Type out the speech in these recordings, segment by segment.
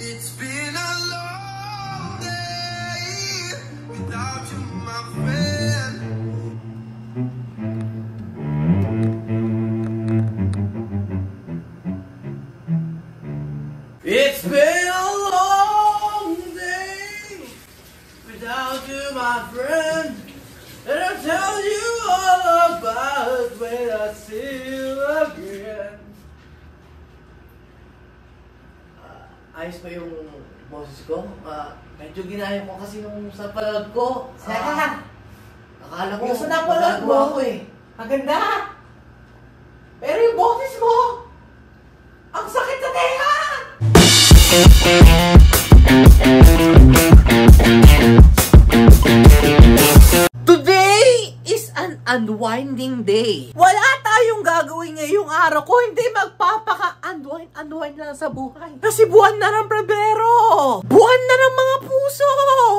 It's been a long day without you, my friend. It's been a long day without you, my friend. And I'll tell you all about it when I see you again. Ayos pa yung boses ko? Medyo ginaya ko kasi nung sa panood ko. Akala ko, yung sa napanood mo ako eh. Maganda! Pero yung boses mo, ang sakit sa tenga! Today is an unwinding day. Wala tayong gagawin ngayong araw ko, hindi magpapaka-unwind lang sa buhay. Kasi buwan na ng Pebrero! Buwan na ng mga puso!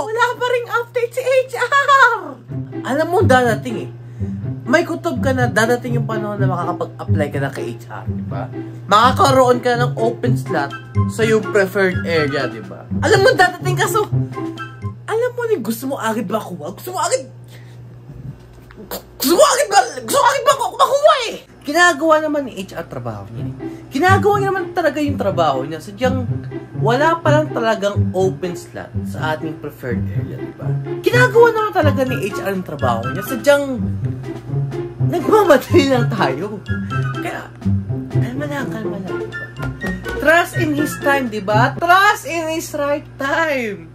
Wala pa ring update si HR! Alam mo, dadating eh. May kutob ka na dadating yung panahon na makakapag-apply ka na kay HR, di ba? Makakaroon ka ng open slot sa yung preferred area, di ba? Alam mo, dadating ka, so alam mo, gusto mo agad ba kuha? Gusto mo agad ba makuha eh? Ginagawa naman ni HR trabaho niya eh. Ginagawa niya naman talaga yung trabaho niya. Sadyang wala pa lang talagang open slot sa ating preferred area, di ba? Ginagawa naman talaga ni HR yung trabaho niya. Sadyang nagmamadali lang tayo. Kaya, kalma lang, di ba? Trust in his time, di ba? Trust in his right time.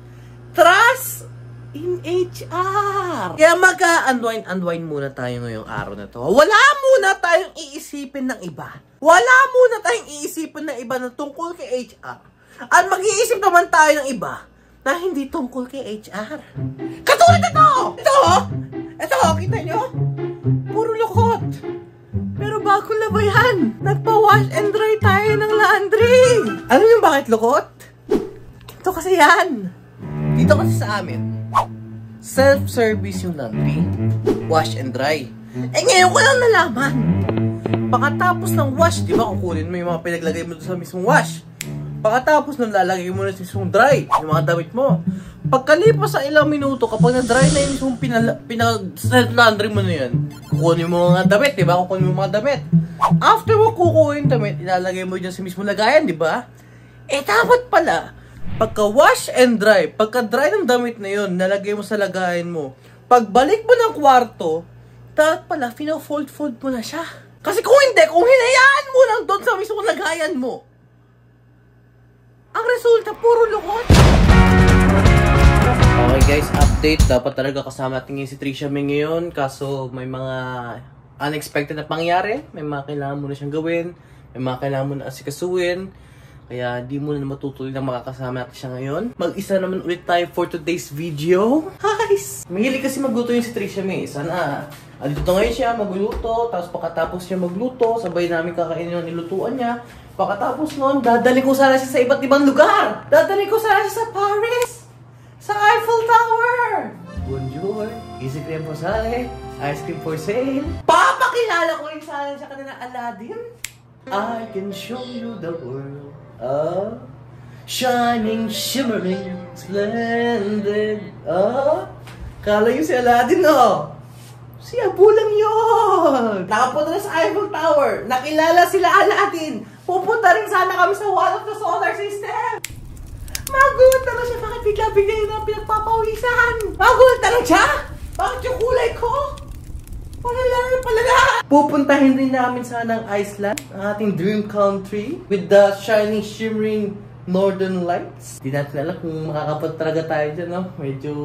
Trust in HR. Kaya mag-unwind muna tayo ngayong araw na to. Wala muna tayong iisipin ng iba. Wala muna tayong iisipin ng iba na tungkol kay HR. At mag-iisip naman tayo ng iba na hindi tungkol kay HR. Katulad ito! Ito, kita nyo? Puro lukot. Pero bago na ba yan? Nagpa-wash and dry tayo ng laundry. Alam niyo bakit lukot? Ito kasi yan. Dito kasi sa amin, self-service yung laundry. Wash and dry. Eh ngayon ko lang nalaman. Pagkatapos ng wash, di ba kukunin mo yung mga pinaglagay mo sa mismong wash. Pagkatapos nung lalagay mo na sa mismong dry, yung mga damit mo. Pagkalipas sa ilang minuto, kapag na-dry na yung mismong pinag-laundry mo na yan, kukunin mo mga damit, di ba? Kukunin mo mga damit. After mo kukunin damit, ilalagay mo dyan sa mismong lagayan, di ba? Eh dapat pala, pagka-wash and dry, pagka-dry ng damit na yun, nalagay mo sa lagayan mo. Pagbalik mo ng kwarto, dapat pala, fino-fold-fold mo na siya. Kasi kung hindi, kung hinayaan mo lang doon sa mismong lagayan mo, ang resulta, puro lukot. Okay guys, update. Dapat talaga kasama natin si Trisha May ngayon. Kaso may mga unexpected na pangyari. May mga kailangan mo na siyang gawin. May mga kailangan mo na asikasuin. Kaya di mo na matutuloy na makakasama natin siya ngayon. Mag-isa naman ulit tayo for today's video. Guys! Mahilig kasi magluto yung si Trisha May. Sana, andito ngayon siya, magluto. Tapos pagkatapos siya magluto, sabay namin kakainin yung nilutuan niya. Pagkatapos nun, dadali ko sana siya sa iba't ibang lugar. Dadali ko sana siya sa Paris. Sa Eiffel Tower. Bonjour. Easy cream for sale. Ice cream for sale. Papakilala ko rin sana siya kanina Aladdin. I can show you the world. Shining, shimmering, splendid. Kala yung si Aladdin, no? Si Abu lang yun. Nakapunta na sa Eiffel Tower. Nakilala sila Aladdin. Pupunta rin sana kami sa one of the solar system. Magulat na siya. Bakit bigla-bigla yun ang pinagpapawisan? Magulat na siya. Bakit yung kulay ko? Palala. Pupuntahin din namin sana ang Iceland, ang ating dream country, with the shining, shimmering northern lights. Di natin alam kung makakapunta talaga tayo dyan, no? Medyo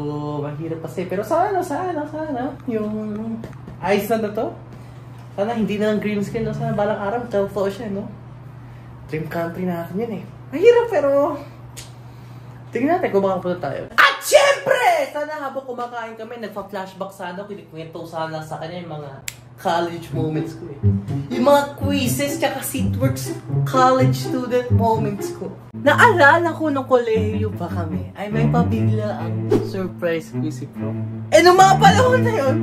mahirap kasi. Pero sana, yung Iceland na to, sana hindi na ng green screen, no? Sana balang araw, totoo siya, no? Dream country natin yun eh. Mahirap pero tingnan natin kung makakapunta tayo. At syempre, sana habang kumakain kami, nagpa-flashback sana, kinikwento sana sa kanya yung mga college moments ko eh. Yung mga quizzes tsaka seatworks college student moments ko. Naalala ko nung kolehiyo pa kami, ay may pabigla ang surprise quiz si Pro. Eh nung mga panahon na yun,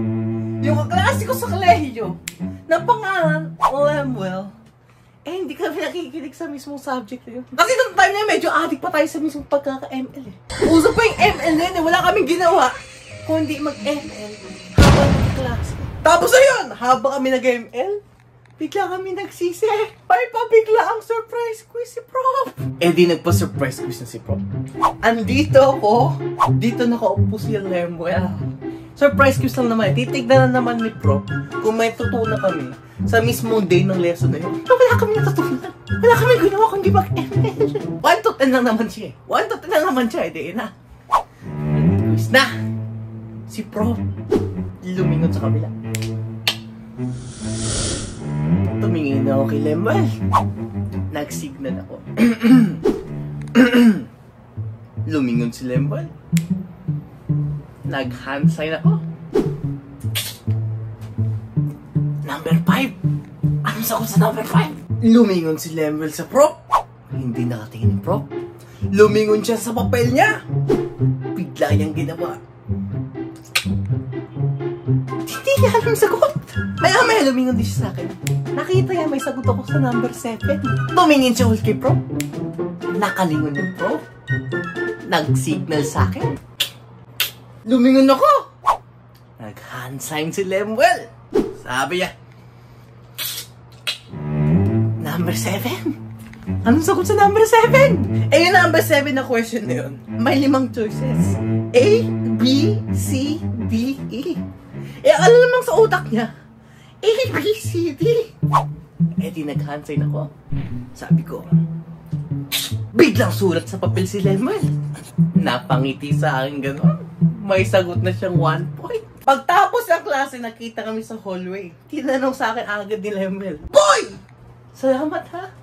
yung kaklase ko sa kolehiyo, na pangalan, Lemuel, Eh, hindi kami nakikinig sa mismong subject na yun. Kasi nung time na yun, medyo addict pa tayo sa mismong pagkaka-ML eh. Uso pa yung ML na yun eh. Wala kaming ginawa kundi mag-ML habang nag-class. Tapos ayun, habang kami nag-ML, bigla kami nagsisi. May pabigla ang surprise quiz si Prof. Eh di nagpa-surprise quiz na si Prof. Andito ako. Dito nakaupo si Lemuel. Surprise quiz lang naman. Titignan na naman ni Prof kung may tutunan kami sa mismong day ng lesson na yun. Pero wala kami natutunan. Wala kami ginawa kundi mag-ML. 1 to 10 lang naman siya eh. 1 to 10 lang naman siya eh. Di na. Quiz na. Si Prof lumingon sa kabila. Tumingin na ako kay Lemuel. Nag-signal ako. Lumingon si Lemuel. Nag-hand sign ako. Number 5. Anong sagot sa number 5? Lumingon si Lemuel sa Prof. Hindi nakatingin ni Prof. Lumingon siya sa papel niya. Bigla niyang ginawa. Hindi niya alam sagot. Maya-maya lumingon din siya sa akin. Nakita niya may sagot ako sa number 7. Tumingin siya ulit kay Prof. Nakalingon yung Prof. Nag-signal sa akin. Lumingon ako. Nag-hand sign si Lemuel. Sabi niya, number 7? Anong sagot sa number 7? Eh yung number 7 na question na yun, may 5 choices. A, B, C, D, E. Eh alam namang sa utak niya, A, B, C, D. Eh di nag-hand sign ako. Sabi ko, biglang sulat sa papel si Lemuel. Napangiti sa akin gano'n. May sagot na siyang 1 point. Pagtapos ng klase, nakita kami sa hallway. Tinanong sa akin agad ni Lemuel, Boy! Salamat ha.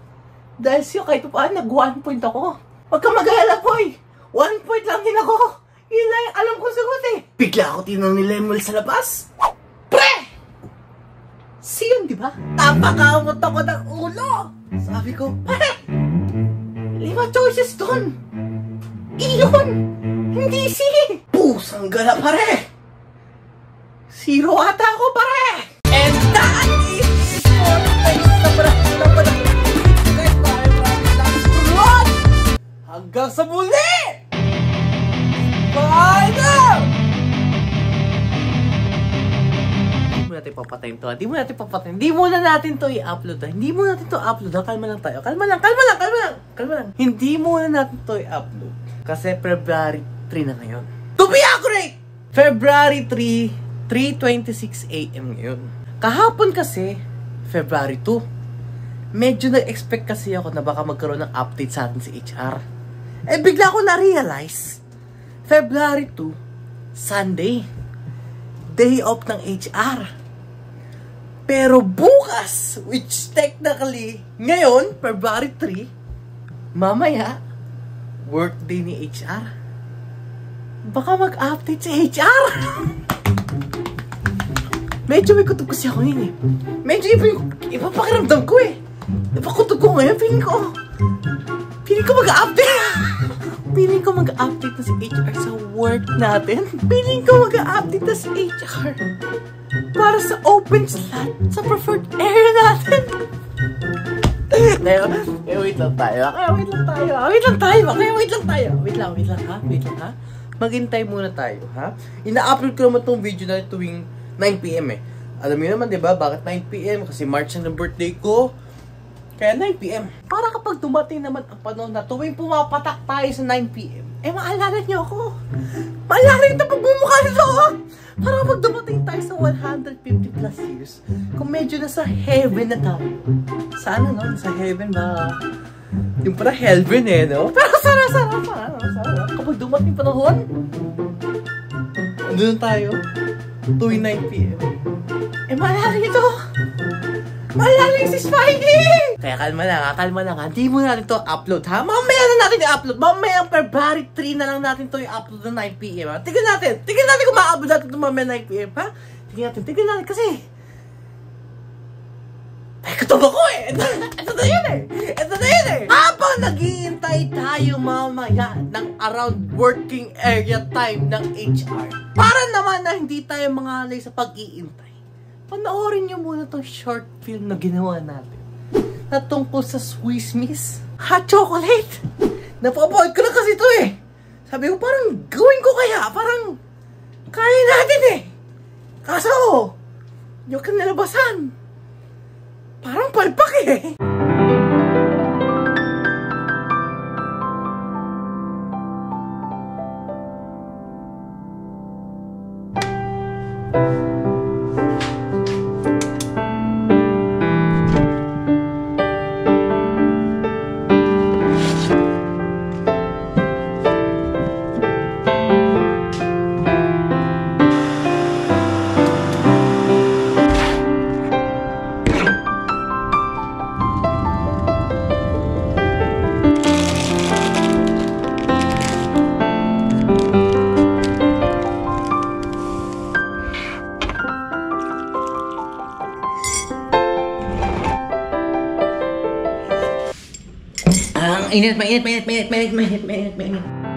Dahil siyo kahit paano, nag-1 point ako. Huwag ka mag-alala, Boy. 1 point lang din ako. Yun lang yung alam kong sagot eh. Bigla ako tinanong ni Lemuel sa labas. Pre! Siyon, di ba? Tapakamot ako ng ulo. Sabi ko, pare! 5 choices dun. Iyon! Hindi C! Pusang gala, pare! 0 ata ako, pare! And that is for hanggang sa muli! Bye now! Hindi mo natin papatayin to. Hindi mo natin papatayin. Hindi muna natin to i-upload. Hindi muna natin to i-upload. Kalma lang tayo. Kalma lang. Hindi muna natin to i-upload. Kasi February 3 na ngayon. To be accurate! February 3, 3:26 AM ngayon. Kahapon kasi, February 2. Medyo nag-expect kasi ako na baka magkaroon ng update sa atin si HR. Eh bigla ko na-realize, February 2, Sunday, day off ng HR. Pero bukas, which technically, ngayon, February 3, mamaya, workday ni HR. Baka mag-update si HR. Medyo may kutob kasi ako yun eh. Medyo iba pakiramdam ko eh. Iba kutob ko ngayon, feeling ko mag-update. Feeling ko mag-update na si HR sa work natin. Feeling ko mag-update na si HR para sa open slot sa preferred area natin. Wait lang tayo. Wait lang ha. Maghintay muna tayo, ha? Ina-upload ko naman tong video na tuwing 9 PM eh. Alam niyo naman, 'di ba? Bakit 9 PM? Kasi March na ng birthday ko. Kaya 9 PM. Para kapag dumating naman ang panahon na tuwing pumapatak tayo sa 9 PM, eh maalala niyo ako. Maalala niyo ito pagbumukha nito, oh! Para kapag dumating tayo sa 150 plus years, kung medyo nasa heaven na tayo. Sana, no? Nasa heaven ba? Yung para heaven eh, no? Pero sana. Kapag dumating panahon, andun tayo. Tuwing 9 PM. Eh, maalala nito. Maalala yung si Spidey! Kaya kalma lang ha. Hindi mo natin to upload ha. Mamaya na natin i-upload. Mamaya February 3 na lang natin to i-upload ng 9 PM ha. Tignan natin kung ma-upload natin ito mamaya 9 PM ha. Tignan natin kasi ay, kutob ako eh. Ito na yun eh. Habang naghihintay tayo mamaya ng around working area time ng HR, para naman na hindi tayo mangalay sa pag-iintay, panoorin nyo muna tong short film na ginawa natin. na tungkol sa Swiss Miss hot chocolate. Napapawid ko na kasi ito eh. Sabi ko parang gawin ko kaya, parang kaya natin eh. Kaso, yung kinalabasan, parang palpak eh. Ang init, mainit.